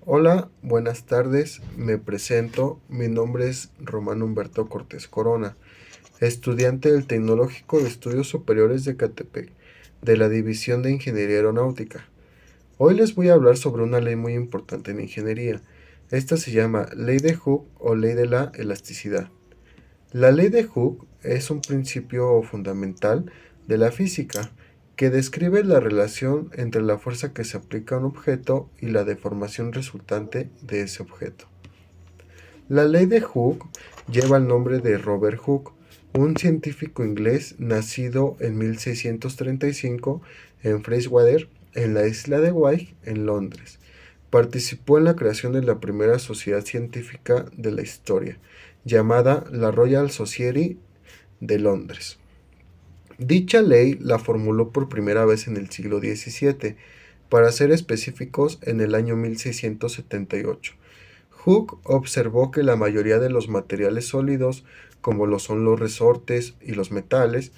Hola, buenas tardes, me presento, mi nombre es Román Humberto Cortés Corona, estudiante del Tecnológico de Estudios Superiores de Catepec, de la División de Ingeniería Aeronáutica. Hoy les voy a hablar sobre una ley muy importante en ingeniería. Esta se llama Ley de Hooke o Ley de la Elasticidad. La ley de Hooke es un principio fundamental de la física que describe la relación entre la fuerza que se aplica a un objeto y la deformación resultante de ese objeto. La ley de Hooke lleva el nombre de Robert Hooke, un científico inglés nacido en 1635 en Freshwater, en la isla de Wight, en Londres. Participó en la creación de la primera sociedad científica de la historia, llamada la Royal Society de Londres. Dicha ley la formuló por primera vez en el siglo XVII, para ser específicos en el año 1678. Hooke observó que la mayoría de los materiales sólidos, como lo son los resortes y los metales,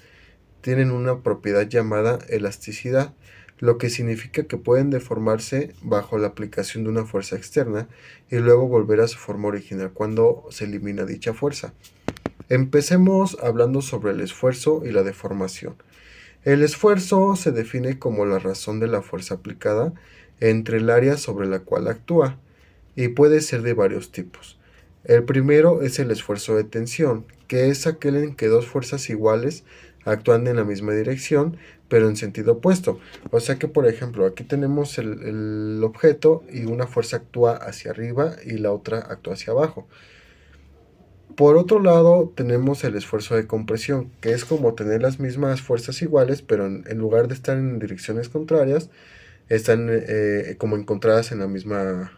tienen una propiedad llamada elasticidad, lo que significa que pueden deformarse bajo la aplicación de una fuerza externa y luego volver a su forma original cuando se elimina dicha fuerza. Empecemos hablando sobre el esfuerzo y la deformación. El esfuerzo se define como la razón de la fuerza aplicada entre el área sobre la cual actúa y puede ser de varios tipos. El primero es el esfuerzo de tensión, que es aquel en que dos fuerzas iguales actúan en la misma dirección, pero en sentido opuesto. O sea que, por ejemplo, aquí tenemos el objeto y una fuerza actúa hacia arriba y la otra actúa hacia abajo. Por otro lado, tenemos el esfuerzo de compresión, que es como tener las mismas fuerzas iguales, pero en lugar de estar en direcciones contrarias, están como encontradas en la misma,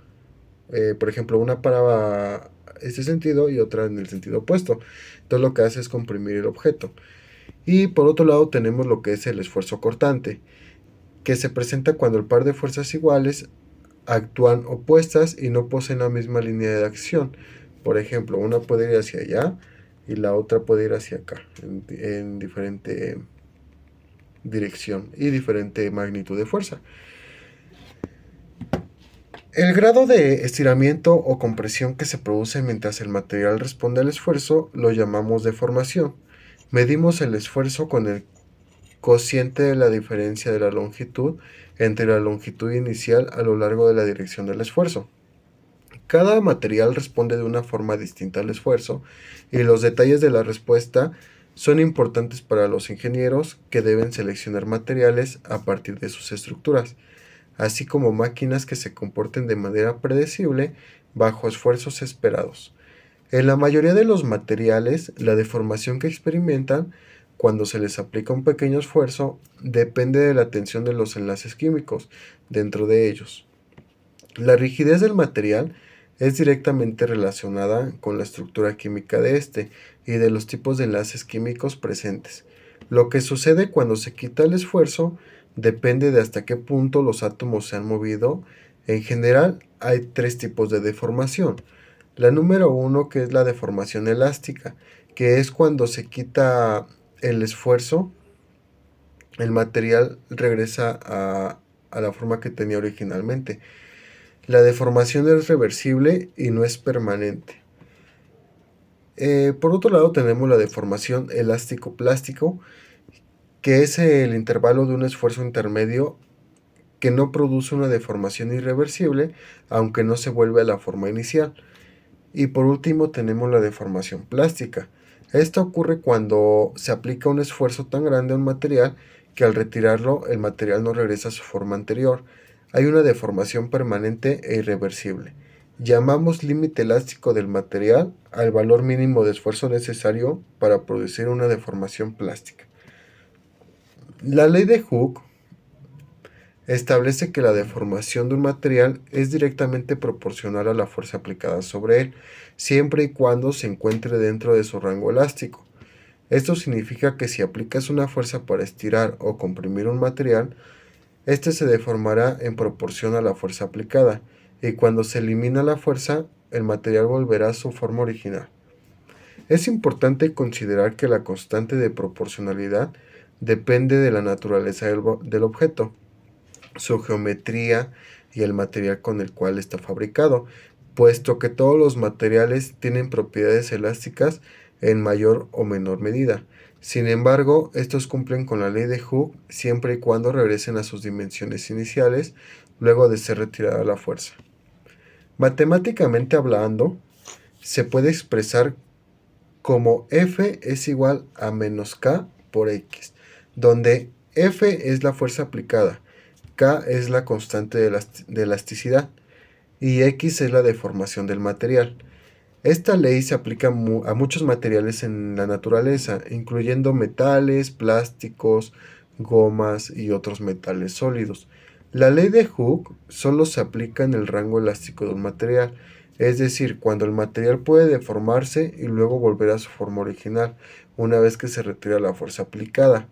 por ejemplo, una para este sentido y otra en el sentido opuesto. Entonces lo que hace es comprimir el objeto. Y por otro lado tenemos lo que es el esfuerzo cortante, que se presenta cuando el par de fuerzas iguales actúan opuestas y no poseen la misma línea de acción. Por ejemplo, una puede ir hacia allá y la otra puede ir hacia acá, en diferente dirección y diferente magnitud de fuerza. El grado de estiramiento o compresión que se produce mientras el material responde al esfuerzo lo llamamos deformación. Medimos el esfuerzo con el cociente de la diferencia de la longitud entre la longitud inicial a lo largo de la dirección del esfuerzo. Cada material responde de una forma distinta al esfuerzo y los detalles de la respuesta son importantes para los ingenieros que deben seleccionar materiales a partir de sus estructuras, así como máquinas que se comporten de manera predecible bajo esfuerzos esperados. En la mayoría de los materiales, la deformación que experimentan cuando se les aplica un pequeño esfuerzo depende de la tensión de los enlaces químicos dentro de ellos. La rigidez del material es directamente relacionada con la estructura química de este y de los tipos de enlaces químicos presentes. Lo que sucede cuando se quita el esfuerzo depende de hasta qué punto los átomos se han movido. En general, hay tres tipos de deformación. La número uno, que es la deformación elástica, que es cuando se quita el esfuerzo, el material regresa a la forma que tenía originalmente. La deformación es reversible y no es permanente. Por otro lado tenemos la deformación elástico-plástico, que es el intervalo de un esfuerzo intermedio que no produce una deformación irreversible, aunque no se vuelve a la forma inicial. Y por último tenemos la deformación plástica. Esta ocurre cuando se aplica un esfuerzo tan grande a un material que al retirarlo el material no regresa a su forma anterior. Hay una deformación permanente e irreversible. Llamamos límite elástico del material al valor mínimo de esfuerzo necesario para producir una deformación plástica. La ley de Hooke establece que la deformación de un material es directamente proporcional a la fuerza aplicada sobre él, siempre y cuando se encuentre dentro de su rango elástico. Esto significa que si aplicas una fuerza para estirar o comprimir un material, este se deformará en proporción a la fuerza aplicada, y cuando se elimina la fuerza, el material volverá a su forma original. Es importante considerar que la constante de proporcionalidad depende de la naturaleza del objeto, su geometría, y el material con el cual está fabricado, puesto que todos los materiales tienen propiedades elásticas en mayor o menor medida. Sin embargo, estos cumplen con la ley de Hooke siempre y cuando regresen a sus dimensiones iniciales luego de ser retirada la fuerza. Matemáticamente hablando, se puede expresar como F es igual a menos K por X, donde F es la fuerza aplicada, K es la constante de elasticidad y X es la deformación del material. Esta ley se aplica a muchos materiales en la naturaleza, incluyendo metales, plásticos, gomas y otros metales sólidos. La ley de Hooke solo se aplica en el rango elástico de un material, es decir, cuando el material puede deformarse y luego volver a su forma original, una vez que se retira la fuerza aplicada.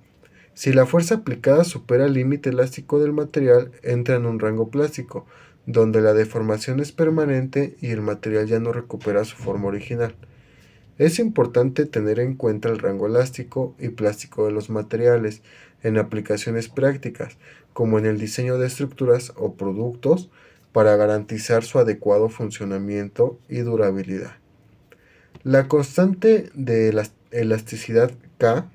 Si la fuerza aplicada supera el límite elástico del material, entra en un rango plástico, donde la deformación es permanente y el material ya no recupera su forma original. Es importante tener en cuenta el rango elástico y plástico de los materiales en aplicaciones prácticas, como en el diseño de estructuras o productos, para garantizar su adecuado funcionamiento y durabilidad. La constante de la elasticidad K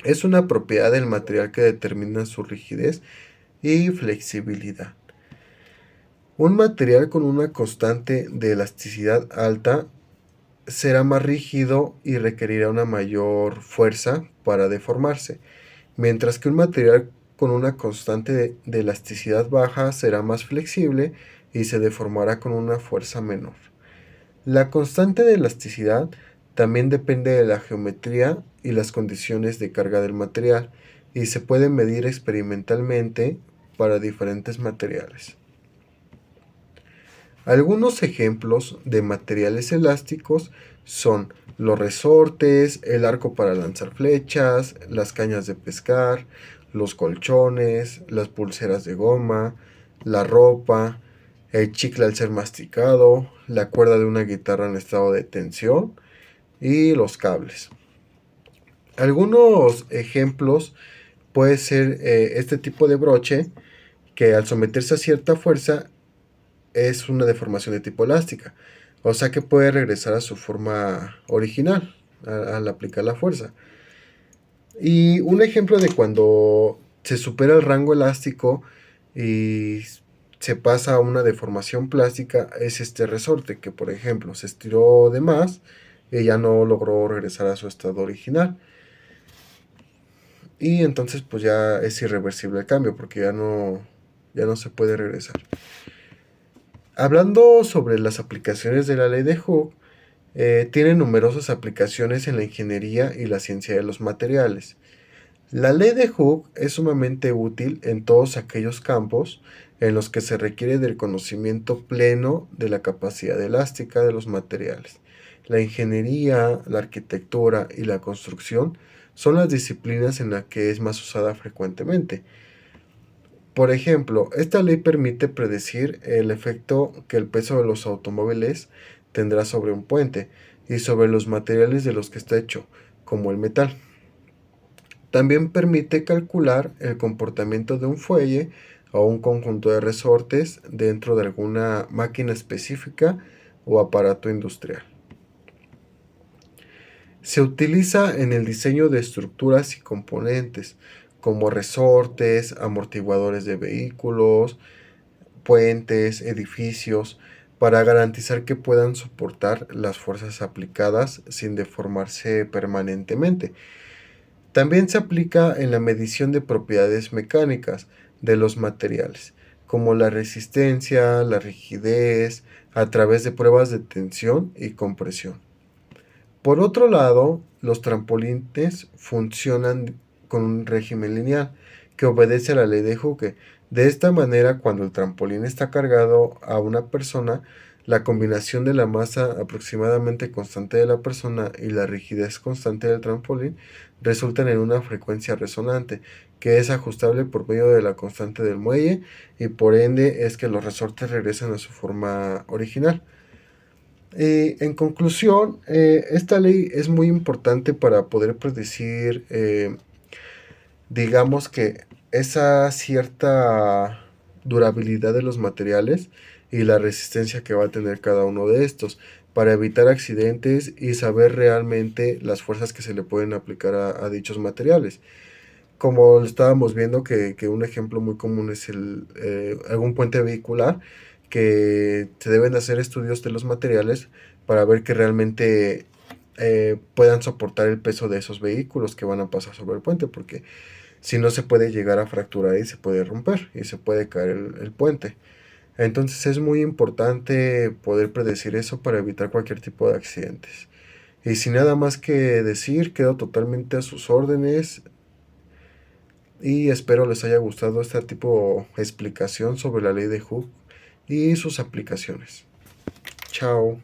es una propiedad del material que determina su rigidez y flexibilidad. Un material con una constante de elasticidad alta será más rígido y requerirá una mayor fuerza para deformarse, mientras que un material con una constante de elasticidad baja será más flexible y se deformará con una fuerza menor. La constante de elasticidad también depende de la geometría y las condiciones de carga del material y se puede medir experimentalmente para diferentes materiales. Algunos ejemplos de materiales elásticos son los resortes, el arco para lanzar flechas, las cañas de pescar, los colchones, las pulseras de goma, la ropa, el chicle al ser masticado, la cuerda de una guitarra en estado de tensión y los cables. Algunos ejemplos puede ser este tipo de broche que al someterse a cierta fuerza es una deformación de tipo elástica, o sea que puede regresar a su forma original al aplicar la fuerza. Y un ejemplo de cuando se supera el rango elástico y se pasa a una deformación plástica es este resorte, que por ejemplo se estiró de más y ya no logró regresar a su estado original. Y entonces pues ya es irreversible el cambio porque ya no se puede regresar. Hablando sobre las aplicaciones de la ley de Hooke, tiene numerosas aplicaciones en la ingeniería y la ciencia de los materiales. La ley de Hooke es sumamente útil en todos aquellos campos en los que se requiere del conocimiento pleno de la capacidad elástica de los materiales. La ingeniería, la arquitectura y la construcción son las disciplinas en las que es más usada frecuentemente. Por ejemplo, esta ley permite predecir el efecto que el peso de los automóviles tendrá sobre un puente y sobre los materiales de los que está hecho, como el metal. También permite calcular el comportamiento de un fuelle o un conjunto de resortes dentro de alguna máquina específica o aparato industrial. Se utiliza en el diseño de estructuras y componentes, como resortes, amortiguadores de vehículos, puentes, edificios, para garantizar que puedan soportar las fuerzas aplicadas sin deformarse permanentemente. También se aplica en la medición de propiedades mecánicas de los materiales, como la resistencia, la rigidez, a través de pruebas de tensión y compresión. Por otro lado, los trampolines funcionan con un régimen lineal que obedece a la ley de Hooke. De esta manera, cuando el trampolín está cargado a una persona, la combinación de la masa aproximadamente constante de la persona y la rigidez constante del trampolín resultan en una frecuencia resonante, que es ajustable por medio de la constante del muelle y por ende es que los resortes regresan a su forma original. En conclusión, esta ley es muy importante para poder predecir, digamos que esa cierta durabilidad de los materiales y la resistencia que va a tener cada uno de estos, para evitar accidentes y saber realmente las fuerzas que se le pueden aplicar a dichos materiales. Como lo estábamos viendo, que un ejemplo muy común es algún puente vehicular, que se deben hacer estudios de los materiales para ver que realmente puedan soportar el peso de esos vehículos que van a pasar sobre el puente, porque si no se puede llegar a fracturar y se puede romper y se puede caer el puente. Entonces es muy importante poder predecir eso para evitar cualquier tipo de accidentes. Y sin nada más que decir, quedo totalmente a sus órdenes y espero les haya gustado este tipo de explicación sobre la ley de Hooke y sus aplicaciones. Chao.